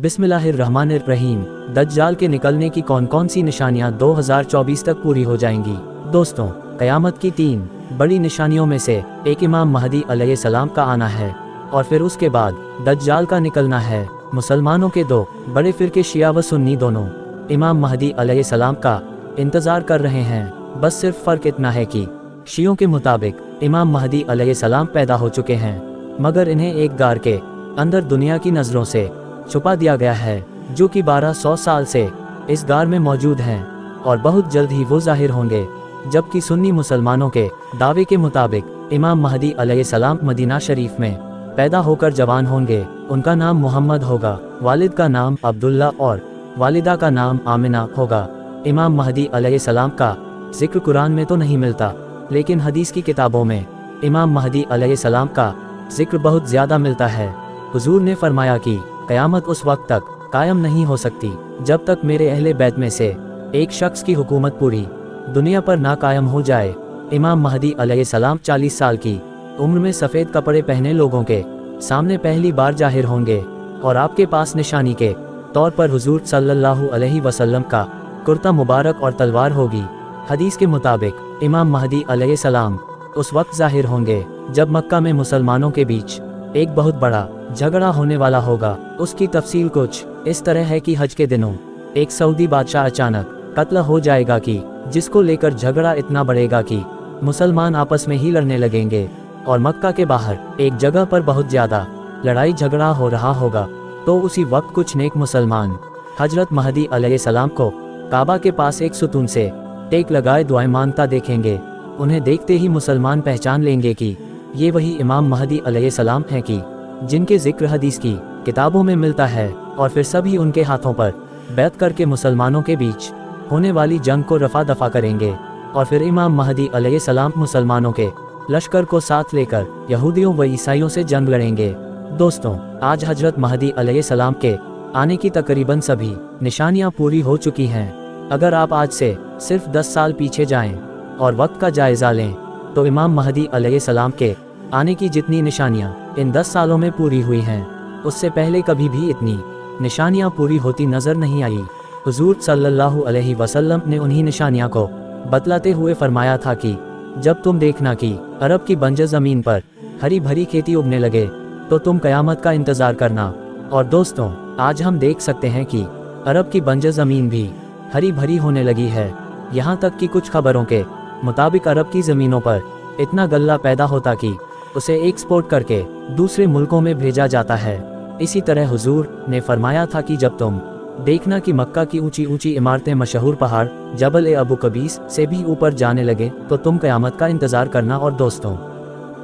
बिस्मिल्लाहिर्रहमानिर्रहीम। दज्जाल के निकलने की कौन कौन सी निशानियां 2024 तक पूरी हो जाएंगी। दोस्तों, क़यामत की 3 बड़ी निशानियों में से एक इमाम महदी अलैहिस्सलाम का आना है और फिर उसके बाद दज्जाल का निकलना है। मुसलमानों के 2 बड़े फ़िरके शिया व सुन्नी दोनों इमाम महदी अलैहिस्सलाम का इंतज़ार कर रहे हैं। बस सिर्फ फ़र्क इतना है कि शियों के मुताबिक इमाम महदी अलैहिस्सलाम पैदा हो चुके हैं, मगर इन्हें एक गार के अंदर दुनिया की नज़रों से छुपा दिया गया है, जो कि 1200 साल से इस गार में मौजूद हैं और बहुत जल्द ही वो ज़ाहिर होंगे। जबकि सुन्नी मुसलमानों के दावे के मुताबिक इमाम महदी अलैहिस्सलाम मदीना शरीफ में पैदा होकर जवान होंगे। उनका नाम मोहम्मद होगा, वालिद का नाम अब्दुल्ला और वालिदा का नाम आमिना होगा। इमाम महदी अलैहिस्सलाम का जिक्र कुरान में तो नहीं मिलता, लेकिन हदीस की किताबों में इमाम महदी अलैहिस्सलाम का जिक्र बहुत ज़्यादा मिलता है। हुजूर ने फरमाया कि क़यामत उस वक्त तक कायम नहीं हो सकती जब तक मेरे अहले बैत में से एक शख्स की हुकूमत पूरी दुनिया पर ना कायम हो जाए। इमाम महदी अलैहिस्सलाम 40 साल की उम्र में सफ़ेद कपड़े पहने लोगों के सामने पहली बार ज़ाहिर होंगे और आपके पास निशानी के तौर पर हुजूर सल्लल्लाहु अलैहि वसल्लम का कुर्ता मुबारक और तलवार होगी। हदीस के मुताबिक इमाम महदी अलैहिस्सलाम उस वक्त ज़ाहिर होंगे जब मक्का में मुसलमानों के बीच एक बहुत बड़ा झगड़ा होने वाला होगा। उसकी तफसील कुछ इस तरह है कि हज के दिनों एक सऊदी बादशाह अचानक कत्ल हो जाएगा कि जिसको लेकर झगड़ा इतना बढ़ेगा कि मुसलमान आपस में ही लड़ने लगेंगे और मक्का के बाहर एक जगह पर बहुत ज़्यादा लड़ाई झगड़ा हो रहा होगा। तो उसी वक्त कुछ नेक मुसलमान हजरत महदी अलैहिस्सलाम को काबा के पास एक सुतून से टेक लगाए दुआएं मांगता देखेंगे। उन्हें देखते ही मुसलमान पहचान लेंगे कि ये वही इमाम महदी अलैहिस्सलाम हैं कि जिनके जिक्र हदीस की किताबों में मिलता है, और फिर सभी उनके हाथों पर बैत करके मुसलमानों के बीच होने वाली जंग को रफा दफा करेंगे। और फिर इमाम महदी अलैहिस्सलाम मुसलमानों के लश्कर को साथ लेकर यहूदियों व ईसाइयों से जंग लड़ेंगे। दोस्तों, आज हजरत महदी अलैहिस्सलाम के आने की तकरीबन सभी निशानियां पूरी हो चुकी हैं। अगर आप आज से सिर्फ 10 साल पीछे जाएं और वक्त का जायज़ा लें तो इमाम महदी अलैहिस्सलाम के आने की जितनी निशानियां इन 10 सालों में पूरी हुई हैं, उससे पहले कभी भी इतनी निशानियां पूरी होती नज़र नहीं आई। हुजूर सल्लल्लाहु अलैहि वसल्लम ने उन्हीं निशानियां को बतलाते हुए फरमाया था कि जब तुम देखना कि अरब की बंजर ज़मीन पर हरी भरी खेती उगने लगे तो तुम क़यामत का इंतज़ार करना। और दोस्तों, आज हम देख सकते हैं कि अरब की बंजर ज़मीन भी हरी भरी होने लगी है। यहाँ तक कि कुछ खबरों के मुताबिक अरब की ज़मीनों पर इतना गल्ला पैदा होता कि उसे एक्सपोर्ट करके दूसरे मुल्कों में भेजा जाता है। इसी तरह हुजूर ने फरमाया था कि जब तुम देखना कि मक्का की ऊंची ऊंची इमारतें मशहूर पहाड़ जबल ए अबू कबीस से भी ऊपर जाने लगे तो तुम क़यामत का इंतज़ार करना। और दोस्तों,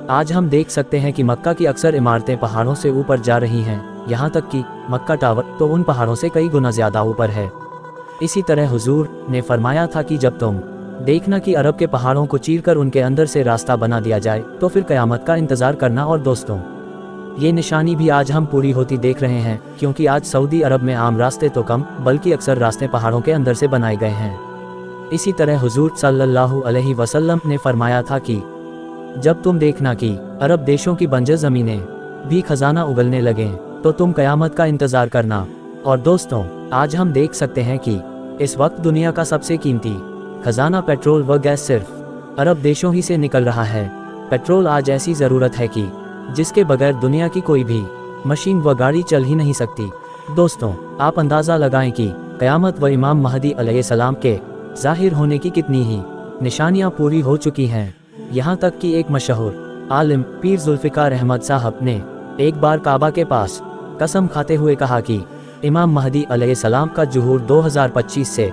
आज हम देख सकते हैं कि मक्का की अक्सर इमारतें पहाड़ों से ऊपर जा रही हैं, यहाँ तक कि मक्का टावर तो उन पहाड़ों से कई गुना ज़्यादा ऊपर है। इसी तरह हुजूर ने फरमाया था कि जब तुम देखना कि अरब के पहाड़ों को चीरकर उनके अंदर से रास्ता बना दिया जाए तो फिर क़यामत का इंतज़ार करना। और दोस्तों, ये निशानी भी आज हम पूरी होती देख रहे हैं, क्योंकि आज सऊदी अरब में आम रास्ते तो कम बल्कि अक्सर रास्ते पहाड़ों के अंदर से बनाए गए हैं। इसी तरह हुजूर सल्लल्लाहु अलैहि वसल्लम ने फरमाया था कि जब तुम देखना कि अरब देशों की बंजर ज़मीनें भी खजाना उगलने लगें तो तुम क़यामत का इंतज़ार करना। और दोस्तों, आज हम देख सकते हैं कि इस वक्त दुनिया का सबसे कीमती खजाना पेट्रोल व गैस सिर्फ अरब देशों ही से निकल रहा है। पेट्रोल आज ऐसी ज़रूरत है कि जिसके बगैर दुनिया की कोई भी मशीन व गाड़ी चल ही नहीं सकती। दोस्तों, आप अंदाज़ा लगाएं कि क़यामत व इमाम महदी अलैहिस्सलाम के ज़ाहिर होने की कितनी ही निशानियां पूरी हो चुकी हैं। यहाँ तक कि एक मशहूर आलिम पीर जुल्फ़िकार अहमद साहब ने एक बार काबा के पास कसम खाते हुए कहा कि इमाम महदी अलैहिस्सलाम का ज़ुहूर 2025 से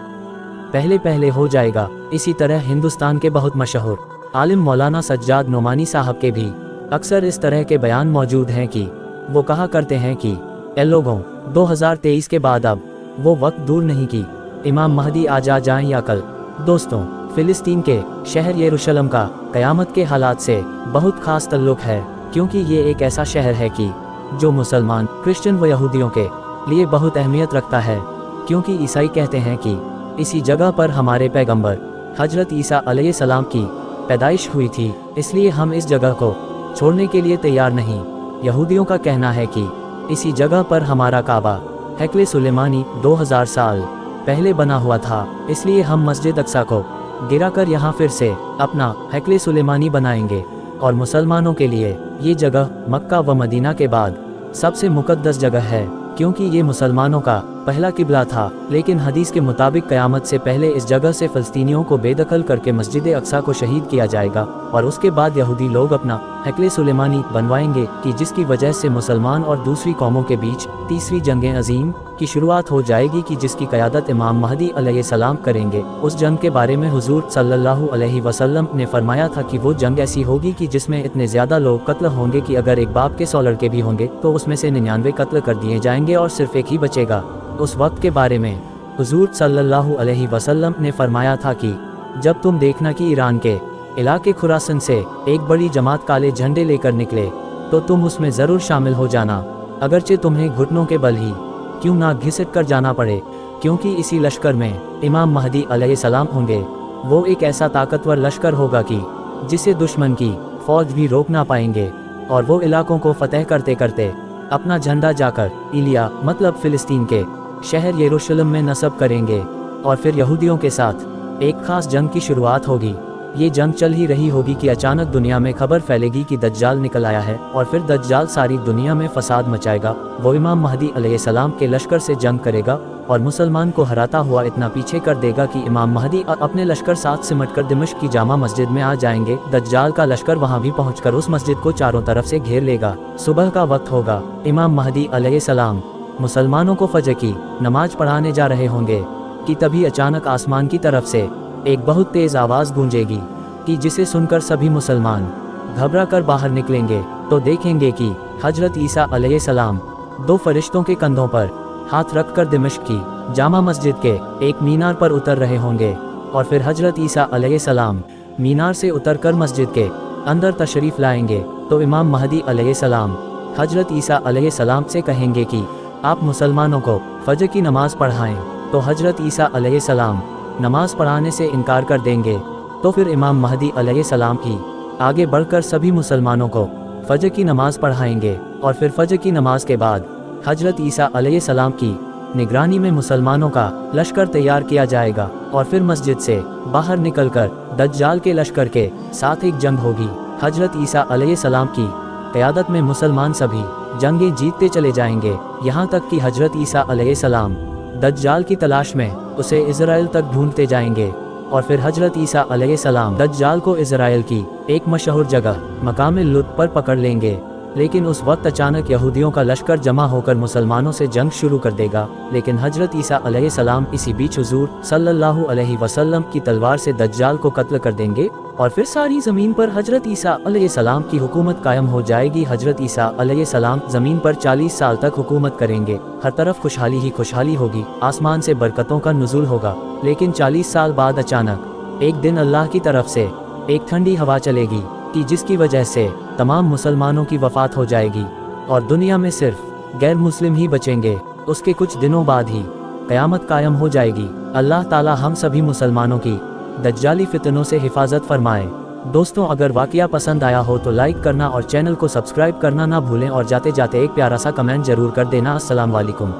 पहले हो जाएगा। इसी तरह हिंदुस्तान के बहुत मशहूर आलिम मौलाना सज्जाद नोमानी साहब के भी अक्सर इस तरह के बयान मौजूद हैं कि वो कहा करते हैं कि ए लोगों, 2023 के बाद अब वो वक्त दूर नहीं कि इमाम महदी आज आ जाएं या कल। दोस्तों, फ़िलिस्तीन के शहर यरूशलेम का क़यामत के हालात से बहुत ख़ास ताल्लुक़ है, क्योंकि ये एक ऐसा शहर है कि जो मुसलमान, क्रिश्चियन व यहूदियों के लिए बहुत अहमियत रखता है, क्योंकि ईसाई कहते हैं कि इसी जगह पर हमारे पैगंबर हजरत ईसा अलैहिस्सलाम की पैदाइश हुई थी, इसलिए हम इस जगह को छोड़ने के लिए तैयार नहीं। यहूदियों का कहना है कि इसी जगह पर हमारा काबा हैकले सुलेमानी 2000 साल पहले बना हुआ था, इसलिए हम मस्जिद अक्सा को गिराकर यहाँ फिर से अपना हैकले सुलेमानी बनाएंगे। और मुसलमानों के लिए ये जगह मक्का व मदीना के बाद सबसे मुक़द्दस जगह है, क्योंकि ये मुसलमानों का पहला किबला था। लेकिन हदीस के मुताबिक क़यामत से पहले इस जगह से फ़लस्तीनियों को बेदखल करके मस्जिद अक्सा को शहीद किया जाएगा, और उसके बाद यहूदी लोग अपना हैकले सुलेमानी बनवाएंगे कि जिसकी वजह से मुसलमान और दूसरी कौमों के बीच तीसरी जंग अज़ीम की शुरुआत हो जाएगी, कि जिसकी क़यादत इमाम महदी अलैहिस्सलाम करेंगे। उस जंग के बारे में हुज़ूर सल्लल्लाहु अलैहि वसल्लम ने फरमाया था कि वो जंग ऐसी होगी कि जिसमें इतने ज़्यादा लोग कत्ल होंगे कि अगर एक बाप के 100 लड़के भी होंगे तो उसमें से 99 कत्ल कर दिए जाएंगे और सिर्फ एक ही बचेगा। उस वक्त के बारे में हुज़ूर सल्लल्लाहु अलैहि वसल्लम ने फरमाया था कि जब तुम देखना कि ईरान के इलाके खुरासन से एक बड़ी जमात काले झंडे लेकर निकले तो तुम उसमें ज़रूर शामिल हो जाना, अगरचे तुम्हें घुटनों के बल ही क्यों ना घिसट कर जाना पड़े, क्योंकि इसी लश्कर में इमाम महदी अलैहिस्सलाम होंगे। वो एक ऐसा ताकतवर लश्कर होगा कि जिसे दुश्मन की फ़ौज भी रोक ना पाएंगे, और वो इलाकों को फतह करते करते अपना झंडा जाकर इलिया मतलब फ़िलिस्तीन के शहर यरूशलेम में नस्ब करेंगे, और फिर यहूदियों के साथ एक खास जंग की शुरुआत होगी। ये जंग चल ही रही होगी कि अचानक दुनिया में खबर फैलेगी कि दज्जाल निकल आया है, और फिर दज्जाल सारी दुनिया में फसाद मचाएगा। वो इमाम महदी अलैहिस्सलाम के लश्कर से जंग करेगा और मुसलमान को हराता हुआ इतना पीछे कर देगा कि इमाम महदी अपने लश्कर साथ सिमटकर दिमश्क की जामा मस्जिद में आ जाएंगे। दज्जाल का लश्कर वहाँ भी पहुँचकर उस मस्जिद को चारों तरफ से घेर लेगा। सुबह का वक्त होगा, इमाम महदी अलैहिस्सलाम मुसलमानों को फजर की नमाज पढ़ाने जा रहे होंगे कि तभी अचानक आसमान की तरफ से एक बहुत तेज़ आवाज़ गूंजेगी कि जिसे सुनकर सभी मुसलमान घबरा कर बाहर निकलेंगे तो देखेंगे कि हजरत ईसा अलैहिस्सलाम 2 फरिश्तों के कंधों पर हाथ रखकर दिमश्क की जामा मस्जिद के एक मीनार पर उतर रहे होंगे, और फिर हजरत ईसा अलैहिस्सलाम मीनार से उतरकर मस्जिद के अंदर तशरीफ़ लाएंगे। तो इमाम महदी अलैहिस्सलाम हजरत ईसा अलैहिस्सलाम से कहेंगे कि आप मुसलमानों को फजर की नमाज पढ़ाएं, तो हजरत ईसा अलैहिस्सलाम नमाज पढ़ाने से इनकार कर देंगे। तो फिर इमाम महदी अलैहिस्सलाम की आगे बढ़कर सभी मुसलमानों को फजर की नमाज पढ़ाएंगे, और फिर फजर की नमाज के बाद हजरत ईसा अलैहिस्सलाम की निगरानी में मुसलमानों का लश्कर तैयार किया जाएगा, और फिर मस्जिद से बाहर निकलकर दज्जाल के लश्कर के साथ एक जंग होगी। हजरत ईसा अलैहिस्सलाम की क़यादत में मुसलमान सभी जंगें जीतते चले जाएंगे, यहाँ तक कि हजरत ईसा अलैहिस्सलाम दज्जाल की तलाश में उसे इज़राइल तक ढूंढते जाएंगे, और फिर हजरत ईसा अलैहिस्सलाम दज्जाल को इज़राइल की एक मशहूर जगह मकाम लुत पर पकड़ लेंगे। लेकिन उस वक्त अचानक यहूदियों का लश्कर जमा होकर मुसलमानों से जंग शुरू कर देगा। लेकिन हजरत ईसा अलैहिस्सलाम इसी बीच हुजूर सल्लल्लाहु अलैहि वसल्लम की तलवार से दज्जाल को कत्ल कर देंगे, और फिर सारी ज़मीन पर हजरत ईसा अलैहिस्सलाम की हुकूमत कायम हो जाएगी। हजरत ईसा अलैहिस्सलाम ज़मीन पर 40 साल तक हुकूमत करेंगे। हर तरफ खुशहाली ही खुशहाली होगी, आसमान से बरकतों का नुज़ूल होगा। लेकिन 40 साल बाद अचानक एक दिन अल्लाह की तरफ से एक ठंडी हवा चलेगी कि जिसकी वजह से तमाम मुसलमानों की वफ़ात हो जाएगी, और दुनिया में सिर्फ गैर मुस्लिम ही बचेंगे। उसके कुछ दिनों बाद ही क़यामत कायम हो जाएगी। अल्लाह ताला हम सभी मुसलमानों की दज्जाली फितनों से हिफाजत फरमाए। दोस्तों, अगर वाक़या पसंद आया हो तो लाइक करना और चैनल को सब्सक्राइब करना ना भूलें, और जाते जाते एक प्यारा सा कमेंट ज़रूर कर देना। अस्सलाम वालेकुम।